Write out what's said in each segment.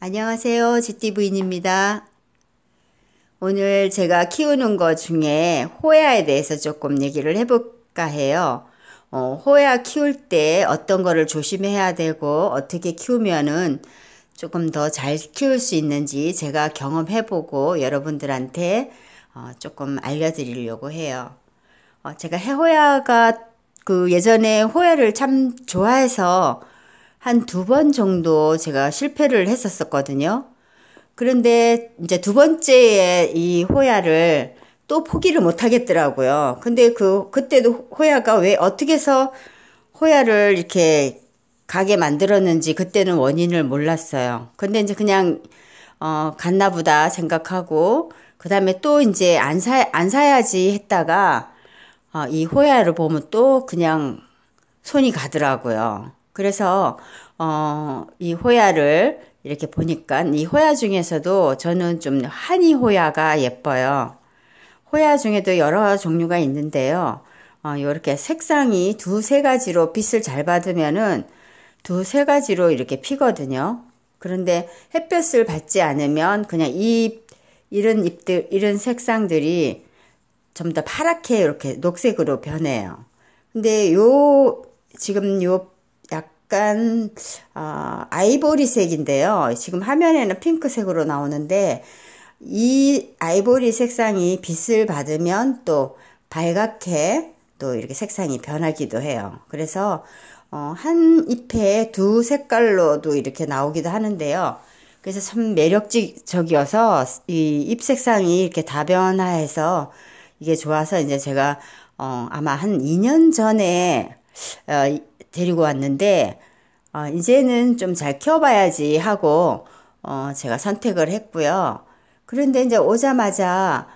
안녕하세요. GT부인입니다. 오늘 제가 키우는 것 중에 호야에 대해서 조금 얘기를 해볼까 해요. 호야 키울 때 어떤 거를 조심해야 되고 어떻게 키우면은 조금 더 잘 키울 수 있는지 제가 경험해보고 여러분들한테 조금 알려드리려고 해요. 제가 해호야가 예전에 호야를 참 좋아해서 한 2번 정도 제가 실패를 했었거든요. 그런데 이제 2번째에 이 호야를 또 포기를 못 하겠더라고요. 근데 그때도 호야가 왜 어떻게 해서 호야를 이렇게 가게 만들었는지 그때는 원인을 몰랐어요. 근데 이제 그냥 갔나 보다 생각하고 그 다음에 또 이제 안 사야지 했다가 이 호야를 보면 또 그냥 손이 가더라고요. 그래서 이 호야를 이렇게 보니까 이 호야 중에서도 저는 좀 하니 호야가 예뻐요. 호야 중에도 여러 종류가 있는데요. 이렇게 색상이 2-3가지로 빛을 잘 받으면은 2-3가지로 이렇게 피거든요. 그런데 햇볕을 받지 않으면 그냥 이런 잎들, 이런 색상들이 좀 더 파랗게 이렇게 녹색으로 변해요. 근데 지금 약간 아이보리색인데요. 지금 화면에는 핑크색으로 나오는데 이 아이보리 색상이 빛을 받으면 또 빨갛게 또 이렇게 색상이 변하기도 해요. 그래서 한 잎에 2색깔로도 이렇게 나오기도 하는데요. 그래서 참 매력적이어서 이 잎 색상이 이렇게 다변화해서 이게 좋아서 이제 제가 아마 한 2년 전에 데리고 왔는데 이제는 좀 잘 키워봐야지 하고 제가 선택을 했고요. 그런데 이제 오자마자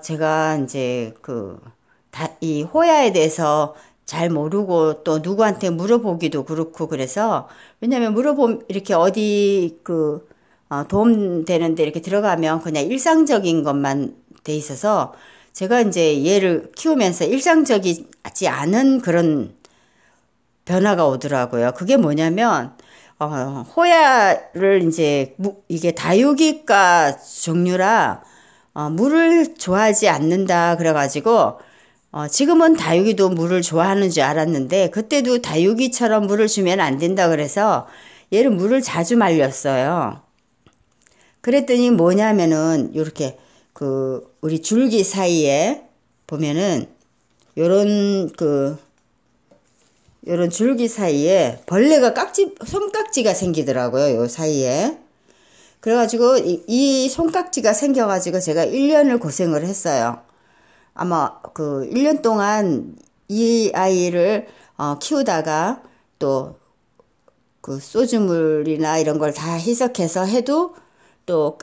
제가 이제 이 호야에 대해서 잘 모르고 또 누구한테 물어보기도 그렇고 그래서 왜냐면 이렇게 어디 도움 되는데 이렇게 들어가면 그냥 일상적인 것만 돼 있어서 제가 이제 얘를 키우면서 일상적이지 않은 그런 변화가 오더라고요. 그게 뭐냐면 호야를 이제 이게 다육이과 종류라 물을 좋아하지 않는다 그래가지고 지금은 다육이도 물을 좋아하는 줄 알았는데 그때도 다육이처럼 물을 주면 안 된다 그래서 얘를 물을 자주 말렸어요. 그랬더니 뭐냐면은 이렇게 우리 줄기 사이에 보면은 요런 줄기 사이에 벌레가 손깍지가 생기더라고요. 요 사이에. 그래가지고 이 손깍지가 생겨가지고 제가 1년을 고생을 했어요. 아마 1년 동안 이 아이를 키우다가 또 소주물이나 이런 걸 다 희석해서 해도 또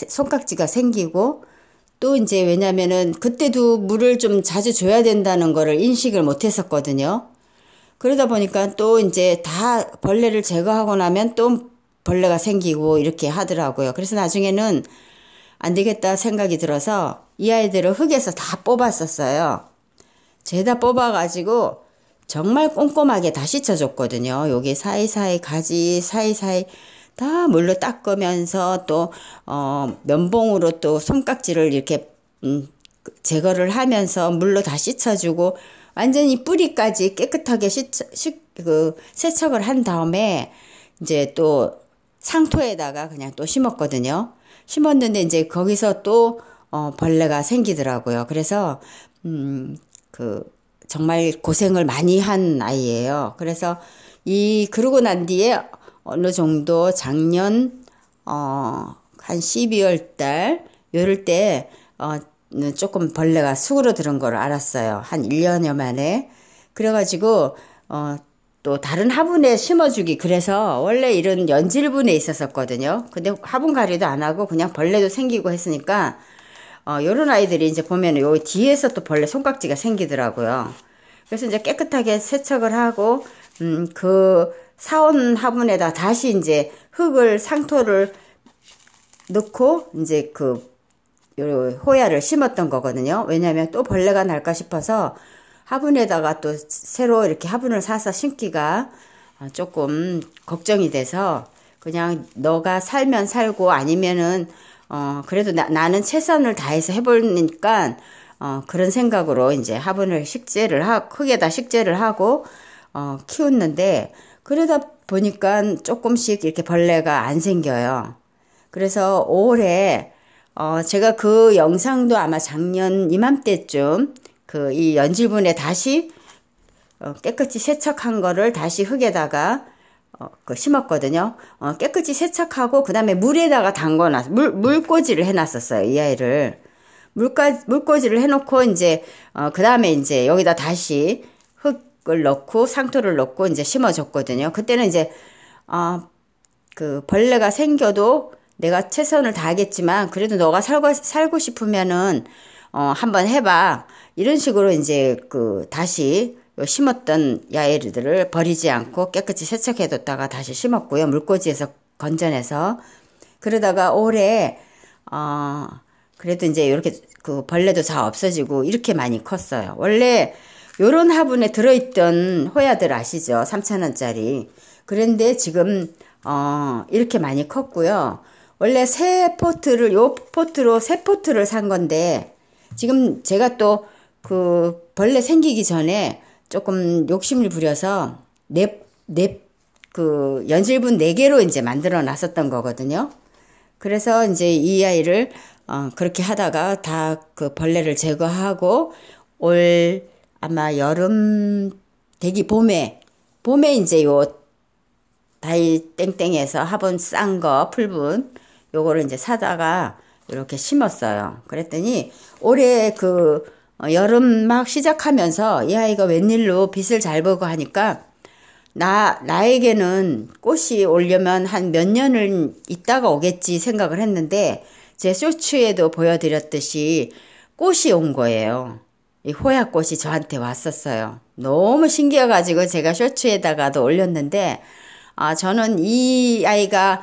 손깍지가 생기고 또 이제 왜냐면은 그때도 물을 좀 자주 줘야 된다는 거를 인식을 못 했었거든요. 그러다 보니까 또 이제 다 벌레를 제거하고 나면 또 벌레가 생기고 이렇게 하더라고요. 그래서 나중에는 안 되겠다 생각이 들어서 이 아이들을 흙에서 다 뽑았었어요. 죄다 뽑아가지고 정말 꼼꼼하게 다 씻어줬거든요. 여기 사이사이 가지 사이사이 다 물로 닦으면서 또 면봉으로 또 손깍지를 이렇게 제거를 하면서 물로 다 씻어주고 완전히 뿌리까지 깨끗하게 세척을 한 다음에 이제 또 상토에다가 그냥 또 심었거든요. 심었는데 이제 거기서 또 벌레가 생기더라고요. 그래서 정말 고생을 많이 한 아이예요. 그래서 그러고 난 뒤에 어느 정도 작년 한 12월 달 요럴 때 조금 벌레가 수그러드는 걸 알았어요. 한 1년여 만에. 그래가지고 또 다른 화분에 심어주기 그래서 원래 이런 연질분에 있었거든요. 근데 화분 가리도 안 하고 그냥 벌레도 생기고 했으니까 요런 아이들이 이제 보면 요 뒤에서 또 벌레 손깍지가 생기더라고요. 그래서 이제 깨끗하게 세척을 하고 사온 화분에다 다시 이제 상토를 넣고 이제 호야를 심었던 거거든요. 왜냐하면 또 벌레가 날까 싶어서 화분에다가 또 새로 이렇게 화분을 사서 심기가 조금 걱정이 돼서 그냥 너가 살면 살고 아니면은 그래도 나는 최선을 다해서 해보니까 그런 생각으로 이제 화분을 흙에다 식재를 하고 키웠는데 그러다 보니까 조금씩 이렇게 벌레가 안 생겨요. 그래서 올해 제가 그 영상도 아마 작년 이맘때쯤 이 연질분에 다시 깨끗이 세척한 거를 다시 흙에다가 심었거든요. 깨끗이 세척하고 그 다음에 물에다가 담궈놨어. 물꽂이를 해놨었어요. 이 아이를. 물꽂이를 해놓고 이제 그 다음에 이제 여기다 다시 흙을 넣고 상토를 넣고 이제 심어줬거든요. 그때는 이제 그 벌레가 생겨도 내가 최선을 다하겠지만 그래도 너가 살고 싶으면은 한번 해봐. 이런 식으로 이제 다시 심었던 야외들을 버리지 않고 깨끗이 세척해뒀다가 다시 심었고요. 물꽂이에서 건져내서. 그러다가 올해 그래도 이제 이렇게 벌레도 다 없어지고 이렇게 많이 컸어요. 원래 요런 화분에 들어있던 호야들 아시죠? 3,000원짜리. 그런데 지금 이렇게 많이 컸고요. 원래 요 포트로 새 포트를 산 건데 지금 제가 또 벌레 생기기 전에 조금 욕심을 부려서 연질분 4개로 이제 만들어 놨었던 거거든요. 그래서 이제 이 아이를 그렇게 하다가 다 그 벌레를 제거하고 올 아마 여름 대기 봄에 이제 요 다이 땡땡에서 화분 싼 거 풀분 요거를 이제 사다가 이렇게 심었어요. 그랬더니 올해 여름 막 시작하면서 이 아이가 웬일로 빛을 잘 보고 하니까 나에게는 꽃이 오려면 한 몇 년을 있다가 오겠지 생각을 했는데 제 쇼츠에도 보여드렸듯이 꽃이 온 거예요. 이 호야꽃이 저한테 왔었어요. 너무 신기해가지고 제가 쇼츠에다가도 올렸는데 저는 이 아이가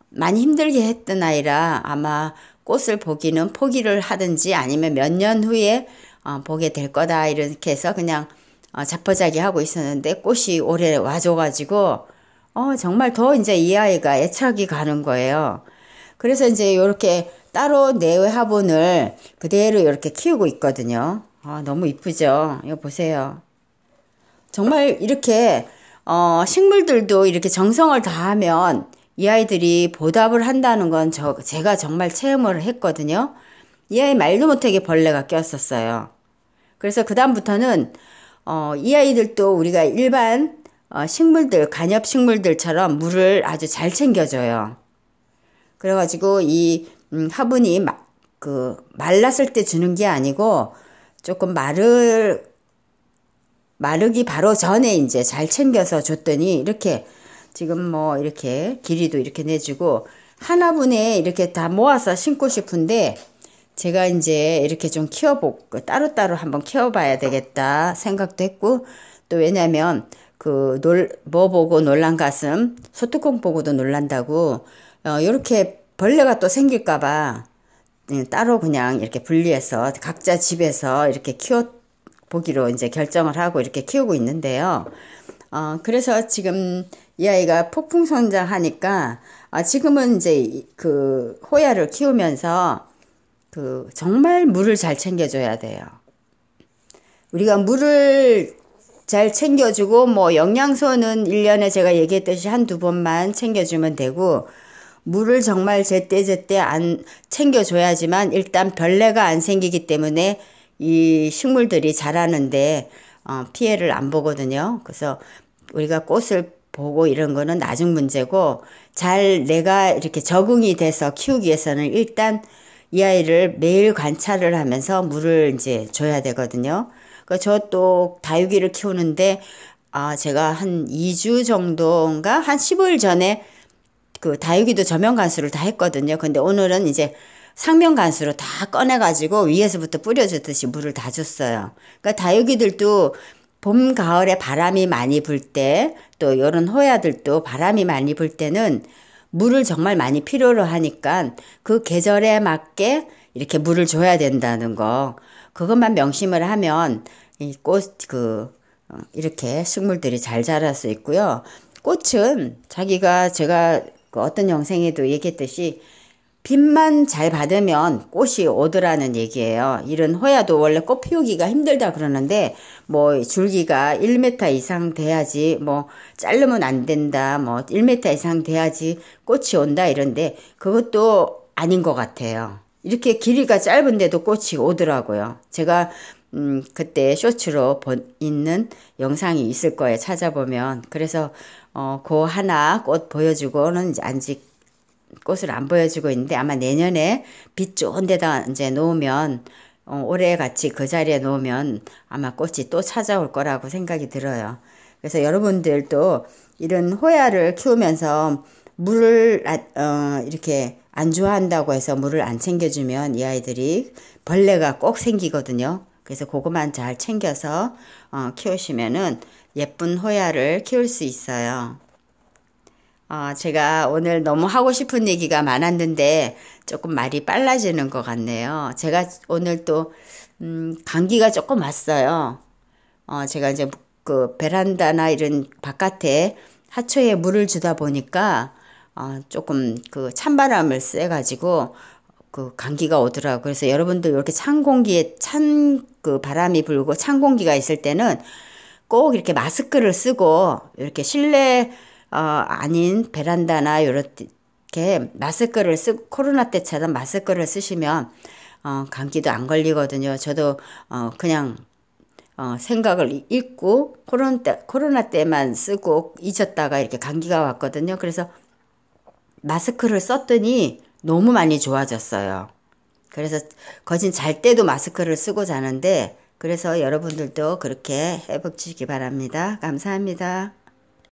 많이 힘들게 했던 아이라 아마 꽃을 보기는 포기를 하든지 아니면 몇 년 후에 보게 될 거다 이렇게 해서 그냥 자포자기 하고 있었는데 꽃이 올해 와줘가지고 정말 더 이제 이 아이가 애착이 가는 거예요. 그래서 이제 이렇게 따로 내외 화분을 그대로 이렇게 키우고 있거든요. 너무 이쁘죠? 이거 보세요. 정말 이렇게 식물들도 이렇게 정성을 다하면 이 아이들이 보답을 한다는 건 제가 정말 체험을 했거든요. 이 아이 말도 못하게 벌레가 꼈었어요. 그래서 그 다음부터는 이 아이들도 우리가 일반 식물들, 관엽 식물들처럼 물을 아주 잘 챙겨줘요. 그래가지고 이 화분이 말랐을 때 주는 게 아니고 조금 마르기 바로 전에 이제 잘 챙겨서 줬더니 이렇게 지금 뭐 이렇게 길이도 이렇게 내주고 한 화분에 이렇게 다 모아서 심고 싶은데 제가 이제 이렇게 좀 따로따로 한번 키워봐야 되겠다 생각도 했고 또 왜냐면 뭐 보고 놀란 가슴 소뚜껑 보고도 놀란다고 이렇게 벌레가 또 생길까봐 따로 그냥 이렇게 분리해서 각자 집에서 이렇게 키워보기로 이제 결정을 하고 이렇게 키우고 있는데요. 그래서 지금 이 아이가 폭풍 성장하니까 지금은 이제 호야를 키우면서 정말 물을 잘 챙겨줘야 돼요. 우리가 물을 잘 챙겨주고 뭐 영양소는 1년에 제가 얘기했듯이 한두 번만 챙겨주면 되고 물을 정말 제때제때 안 챙겨줘야지만 일단 벌레가 안 생기기 때문에 이 식물들이 자라는데 피해를 안 보거든요. 그래서 우리가 꽃을 보고 이런 거는 나중 문제고 내가 이렇게 적응이 돼서 키우기 위해서는 일단 이 아이를 매일 관찰을 하면서 물을 이제 줘야 되거든요. 저 또 다육이를 키우는데 제가 한 2주 정도인가 한 15일 전에 다육이도 저면 관수를 다 했거든요. 근데 오늘은 이제 상면 관수로 다 꺼내가지고 위에서부터 뿌려주듯이 물을 다 줬어요. 그러니까 다육이들도 봄, 가을에 바람이 많이 불 때, 또 이런 호야들도 바람이 많이 불 때는 물을 정말 많이 필요로 하니까 그 계절에 맞게 이렇게 물을 줘야 된다는 거, 그것만 명심을 하면 이 이렇게 식물들이 잘 자랄 수 있고요. 꽃은 제가 그 어떤 영상에도 얘기했듯이 빛만 잘 받으면 꽃이 오더라는 얘기예요. 이런 호야도 원래 꽃 피우기가 힘들다 그러는데 뭐 줄기가 1m 이상 돼야지, 뭐 자르면 안 된다, 뭐 1m 이상 돼야지 꽃이 온다 이런데 그것도 아닌 것 같아요. 이렇게 길이가 짧은데도 꽃이 오더라고요. 제가 그때 쇼츠로 있는 영상이 있을 거예요. 찾아보면. 그래서 그 하나 꽃 보여주고는 아직 꽃을 안 보여주고 있는데 아마 내년에 빛 좋은 데다 이제 놓으면 올해 같이 그 자리에 놓으면 아마 꽃이 또 찾아올 거라고 생각이 들어요. 그래서 여러분들도 이런 호야를 키우면서 물을 이렇게 안 좋아한다고 해서 물을 안 챙겨주면 이 아이들이 벌레가 꼭 생기거든요. 그래서 그것만 잘 챙겨서 키우시면은 예쁜 호야를 키울 수 있어요. 제가 오늘 너무 하고 싶은 얘기가 많았는데 조금 말이 빨라지는 것 같네요. 제가 오늘 또 감기가 조금 왔어요. 제가 이제 그 베란다나 이런 바깥에 하초에 물을 주다 보니까 조금 그 찬바람을 쐬가지고 그 감기가 오더라고요. 그래서 여러분들 이렇게 찬 공기에 그 바람이 불고 찬 공기가 있을 때는 꼭 이렇게 마스크를 쓰고 이렇게 실내 아닌 베란다나 이렇게 마스크를 쓰고 코로나 때처럼 마스크를 쓰시면 감기도 안 걸리거든요. 저도 그냥 생각을 잊고 코로나 때만 쓰고 잊었다가 이렇게 감기가 왔거든요. 그래서 마스크를 썼더니 너무 많이 좋아졌어요. 그래서 거진 잘 때도 마스크를 쓰고 자는데 그래서 여러분들도 그렇게 해보시기 바랍니다. 감사합니다.